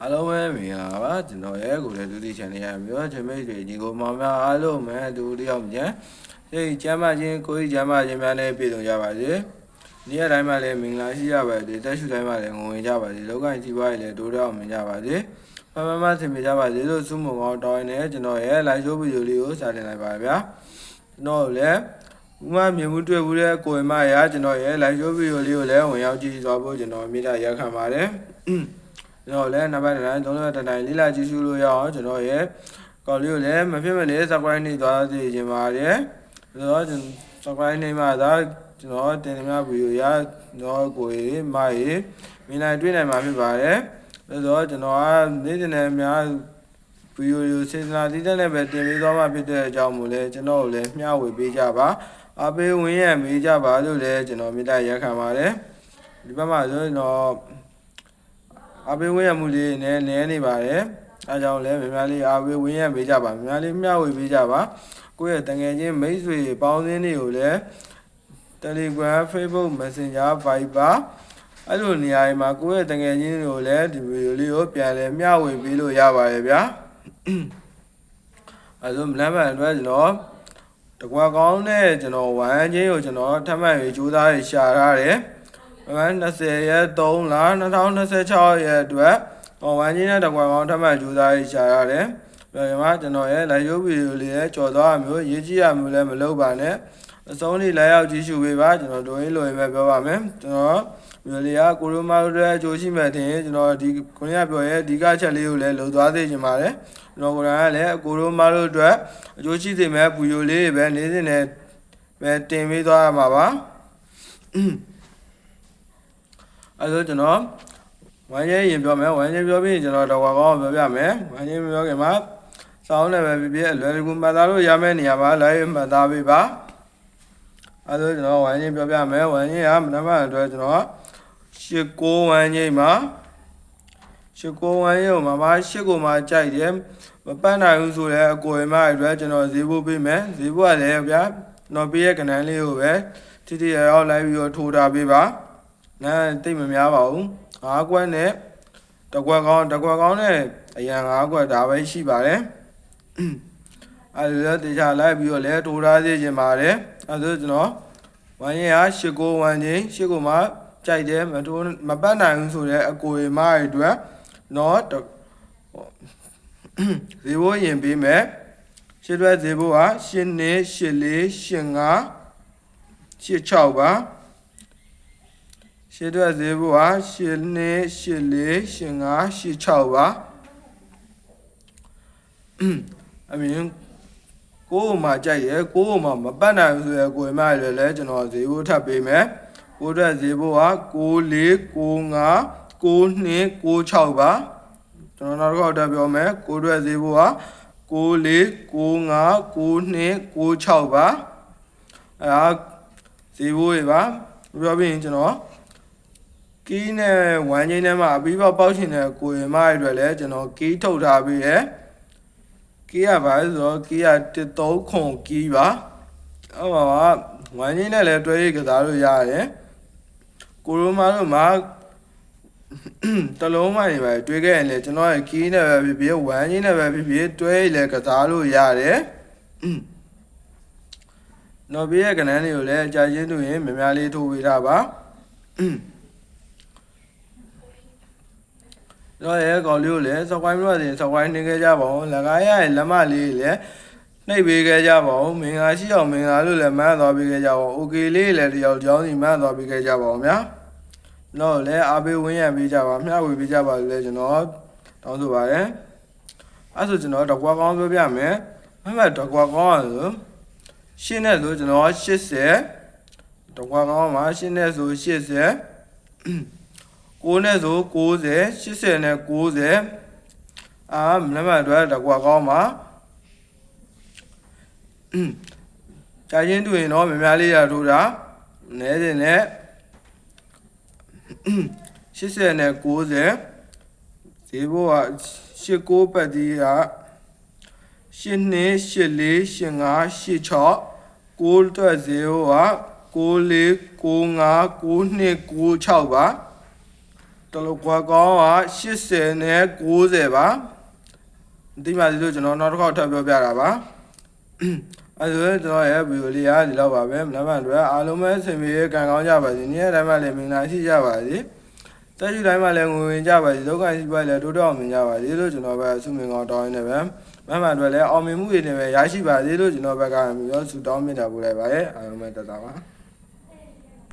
အားလုံးပဲမင်္ဂလာပါကျွန်တော်ရဲ့ကိုယ်လည်းဒုတိယ channel ရမျိုးချမိတ်တွေညီကိုမောင်များအားလုံးပဲဒုတိယမြန်စိတ်ကျမ်းမာခြင်းကိုယ်ကျမ်းမာခြင်းများနဲ့ပြည့်စုံကြပါစေနေ့ရက်တိုင်းမှာလည်းမင်္ဂလာရှိကြပါစေတက်ရှုတိုင်းမှာလည်းငုံဝင်ကြပါစေလောကကြီးပွားရေးလည်းတိုးတက်အောင်မြင်ကြပါစေမဆင်ပြေကြပါစေလို့ဆုမွန်ကောင်းတောင်းနေကျွန်တော်ရဲ့ live show ဗီဒီယိုလေးကိုစတင်လိုက်ပါဗျာကျွန်တော်လည်းဥမာမြင်မှုတွေ့ဘူးတဲ့ကိုယ်မရကျွန်တော်ရဲ့ live show ဗီဒီယိုလေးကိုလည်းဝင်ရောက်ကြည့်သွားဖို့ကျွန်တော်မိတာရက်ခံပါတယ်ကျွန်တော်လည်းနောက်ပိုင်းတိုင်းသုံးရတဲ့တိုင်းလေးလာကြည့်ရှုလို့ရအောင်ကျွန်တော်ရဲ့ကော်လေးကိုလည်းမဖြစ်မနေ subscribe နေသွားစေချင်ပါတယ်ဆိုတော့ကျွန်တော် subscribe နေမှသာကျွန်တော်တင်ပြဗီဒီယိုရတော့ကိုယ်မရေမိနိုင်တွေ့နိုင်မှာဖြစ်ပါတယ်ဆိုတော့ကျွန်တော်ကနေ့စဉ်နဲ့များဗီဒီယိုစေတနာတည်တဲ့ပဲတင်ပေးသွားမှာဖြစ်တဲ့အကြောင်းမို့လဲကျွန်တော်လည်းမျှဝေပေးကြပါအပေးဝင်ရမေးကြပါလို့လည်းကျွန်တော်မိသားရက်ခံပါတယ်ဒီဘက်မှာဆိုကျွန်တော်အပေးဝင်ရမှုလေးနဲ့နည်းနေပါတယ်အဲကြောင့်လည်းများလေးအပေးဝင်ရပေးကြပါများလေးမျှဝေပေးကြပါကိုယ့်ရဲ့တငယ်ချင်းမိတ်ဆွေပေါင်းစင်းတွေကိုလည်း Telegram Facebook Messenger Viber အဲ့လိုနေရာတွေမှာကိုယ့်ရဲ့တငယ်ချင်းတွေကိုလည်းဒီဗီဒီယိုလေးကိုပြန်လဲမျှဝေပေးလို့ရပါတယ်ဗျာအဲဆိုမလမ်းမှန်အတွက်ကျွန်တော်တကွာကောင်းနဲ့ကျွန်တော်ဝမ်းချင်းကိုကျွန်တော်ထပ်မံပြီးကြိုးစားရရှာထားတယ်20ရက်3လ2026ရက်အတွက်ဝမ်းချင်းနဲ့တကွာကောင်းထပ်မံကြိုးစားရရှာထားတယ်ဒီမှာကျွန်တော်ရဲ့ live ဗီဒီယိုလေးရဲ့ကြော်သွားမျိုးရေးကြည့်ရမျိုးလည်းမလုပ်ပါနဲ့အဆုံးထိလာရောက်ကြည့်ရှုပေးပါကျွန်တော်တို့ရေးလို့ပဲပြောပါမယ်ကျွန်တော်မျိုးလေးကကိုရိုမာတို့ရဲ့အကျိုးရှိမဲ့တင်ကျွန်တော်ဒီခုနကပြောရဲ့ဒီကချက်လေးကိုလည်းလုံသွားသေးချင်ပါတယ်ကျွန်တော်ကိုယ်တိုင်ကလည်းကိုရိုမာတို့အတွက်အကျိုးရှိစေမဲ့ဗီဒီယိုလေးပဲနေ့စဉ်နဲ့ပဲတင်ပေးသွားရမှာပါအဲဆိုကျွန်တော်ဝမ်းချင်းရင်ပြောမယ်ဝမ်းချင်းပြောပြီးကျွန်တော်တော့ကောင်းပြောပြမယ်ဝမ်းချင်းပြောခင်မှာစောင်းလည်းပဲပြပြအလွယ်တကူမှတ်သားလို့ရမယ့်နေရာမှာ live မှတ်သားပေးပါအဲဆိုကျွန်တော်ဝမ်းချင်းပြောပြမယ်ဝမ်းချင်းကမနက်ဖြန်အတွက်ကျွန်တော်89ဝမ်းချင်းမှာ89ဝမ်းချင်းကိုမမ8ကိုမှကြိုက်တယ်မပတ်နိုင်ဘူးဆိုလည်းအကိုရမအတွက်ကျွန်တော်ဈေးဖို့ပေးမယ်ဈေးဖို့ကလည်းဗျာကျွန်တော်ပေးရဲ့ကဏ္ဍလေးကိုပဲတိရောက်လိုက်ပြီးတော့ထိုးထားပေးပါနားတိတ်မများပါဘူး5ခွက်နဲ့တကွက်ကောင်းနဲ့အရန်5ခွက်ဒါပဲရှိပါတယ်အဲဒီတော့တရားလိုက်ပြီးတော့လည်းထိုးထားစေချင်ပါတယ်အဲဒါကျွန်တော်ဝမ်းရင်က89ဝမ်းချင်း8ကိုမှကြိုက်တယ်မပတ်နိုင်ဘူးဆိုတော့အကိုရမအတွက်တော့ဈေးဖို့ရင်ပေးမယ်ရှစ်တွဲဈေးဖို့က8နှစ်8 4 8 5 8 6ပါရှစ်တွဲဈေးဖို့က8နှစ်8 4 8 5 8 6ပါအမြင်ကိုယ်မှကြိုက်ရဲကိုယ်မှမပတ်နိုင်ဘူးဆိုရယ်ကိုယ်မှလည်းကျွန်တော်ဈေးဖို့ထပ်ပေးမယ်ကိုယ်အတွက်ဈေးဖို့က6 4 9 5 9 2 9 6ပါကျွန်တော်နောက်တစ်ခေါက်တက်ပြောမယ်ကိုယ်အတွက်ဈေးဖို့က6 4 9 5 9 2 9 6ပါအဲဒါဈေးဖို့တွေပါပြောပြီးရင်ကျွန်တော်ကီးနဲ့ဝမ်းချင်းထဲမှာအပြီးပေါက်ရှင်တဲ့ကိုယ်ရမတွေအတွက်လည်းကျွန်တော်ကီးထုတ်ထားပြီးရယ်ကီးရပါဆိုတော့ကီးရ13ခွန်ကီးပါအဲ့မှာဝမ်းချင်းနဲ့လည်းတွဲရကစားလို့ရတယ်ကိုရိုမာတို့မှာတလုံးမှနေပါတွေးခဲ့ရင်လည်းကျွန်တော်ရဲ့ကီးနဲ့ပဲဖြစ်ဖြစ်ဝမ်းချင်းနဲ့ပဲဖြစ်ဖြစ်တွဲလည်းကစားလို့ရတယ်နော်ပြရဲ့ကဏ္ဍတွေကိုလည်းအကြချင်းတူရင်များများလေးထိုးပေးထားပါတော့ရဲ့ကော်လေးကိုလည်းစောက်ဝိုင်းလို့ဆိုရင်စောက်ဝိုင်းနေခဲ့ကြပါဦးလက်ကားရရဲ့လက်မလေးလည်းနှိပ်ပေးခဲ့ကြပါဦးမင်္ဂလာရှိအောင်မင်္ဂလာလို့လည်းမှန်းသွားပေးခဲ့ကြပါဦးโอเคလေးလည်းတယောက်ကြောင်းစီမှန်းသွားပေးခဲ့ကြပါဦးဗျာတော့လည်းအားပေးဝင်းရပေးကြပါမျှဝေပေးကြပါလို့လည်းကျွန်တော်တောင်းဆိုပါတယ်အဲ့ဆိုကျွန်တော်တကွာကောင်းပြောပြမယ်မတကွာကောင်းဆိုရှင်းနဲ့ဆိုကျွန်တော်80တကွာကောင်းမှာရှင်းနဲ့ဆို80 9နဲ့ဆို90 80နဲ့90မနက်မှန်အတွက်တကွာကောင်းမှာကြာချင်းတူရင်တော့များလေးရထိုးတာနည်းစင်နဲ့80နဲ့90ဈေးဘိုးက89ပတ်တီးက8နှစ်8 4 8 5 8 6 9အတွက်ဈေးဘိုးက9 4 9 5 9 2 9 6ပါ တလူကွာကောင်းက80နဲ့90ပါဒီမှာဒီလိုကျွန်တော်နောက်တစ်ခေါက်ထပ်ပြောပြတာပါအဲဆိုရင်ကျွန်တော်ရဲ့ဗီဒီယိုလေးကဒီလောက်ပါပဲမနက်ဖြန်တွေအားလုံးပဲဆင်ပြေကံကောင်းကြပါစေနေ့တိုင်းမှာလည်းမင်္ဂလာရှိကြပါစေတက်ရှိတိုင်းမှာလည်းငွေဝင်ကြပါစေဒုက္ခရှိပါလေတိုးတော့အောင်မြင်ကြပါစေလို့ကျွန်တော်ပဲအဆုမင်္ဂလာတောင်းနေပဲမမှန်တွေလည်းအောင်မြင်မှုတွေနဲ့ပဲရရှိပါစေလို့ကျွန်တော်ဘက်ကပြောဆုတောင်းမြတ်တာပို့လိုက်ပါရဲ့အားလုံးပဲတက်တာပါ